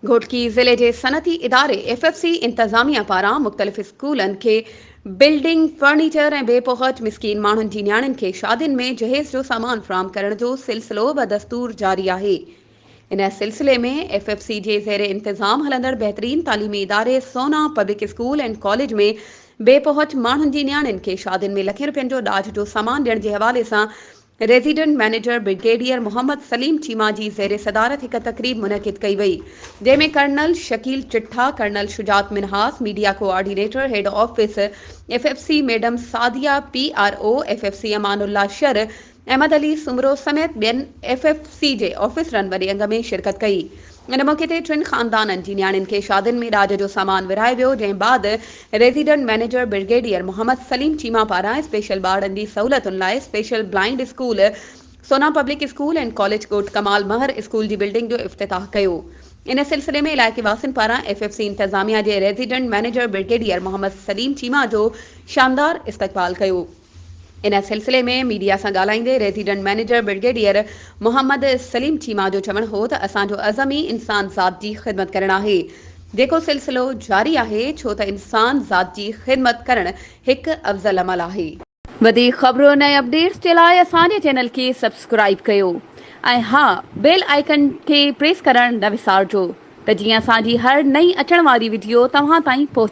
घोटकी ज़िले के सनती इदारे FFC इंतज़ामिया पारां मुख़्तलिफ़ स्कूलनि खे बिल्डिंग फर्नीचर ऐं बेपहुच मिस्कीन माण्हुनि जी न्याणियुनि खे शादियुनि में जहेज़ जो सामान फ़राहम करण जो सिलसिलो बदस्तूर जारी आहे। इन सिलसिले में FFC जे ज़ेर इंतज़ाम हलंदड़ बहितरीन तालीमी इदारे सोना पब्लिक स्कूल एंड कॉलेज में बेपहुच माण्हुनि जी न्याणियुनि खे शादियुनि में लखें रुपयनि जो ॾाज जो सामान ॾियण जे हवाले सां resident manager brigadier Mohammad Saleem Cheema जी ज़ेर सदारत एक तकरीब मुनक़िद कई वई, जंहिंमें colonel Shakeel Chattha, colonel Shujaat Minhas, media coordinator head office FFC madam Sadia PRO, FFC Amanullah Shar, Ahmed Ali Soomro समेत ॿियनि FFC जे ऑफिसरनि वॾे अंग में शिरकत कई। इन मौक़े ते टिनि ख़ानदाननि जी न्याणियुनि खे शादियुनि में ॾाज जो सामान विरहायो वियो, जंहिं बाद resident manager brigadier Mohammad Saleem Cheema पारां स्पेशल ॿारनि जी सहूलियतुनि लाइ special blind school Sona public school and college Kot Kamal Mahar school ji building जो इफ़्तिताह कयो। इन सिलसिले में इलाइक़े वासियुनि पारां FFC इंतज़ामिया जे resident manager brigadier Mohammad Saleem Cheema जो शानदार इस्तक़बाल कयो। इन सिलसिले में मीडिया सां ॻाल्हाईंदे resident manager brigadier Mohammad Saleem Cheema जो चवणु हो त असांजो अज़म ई इंसान ज़ात जी ख़िदमत करणु आहे, जेको सिलसिलो जारी आहे छो त इंसान ज़ात जी ख़िदमत करणु हिकु अफ़ज़ल अमल आहे। वधीक ख़बरुनि ऐं अपडेट्स जे लाइ असांजे चैनल खे सब्सक्राइब कयो ऐं हा, बेल आइकन खे प्रेस करणु न विसारिजो त जीअं असांजी हर नई अचण वारी वीडियो तव्हां ताईं पहुची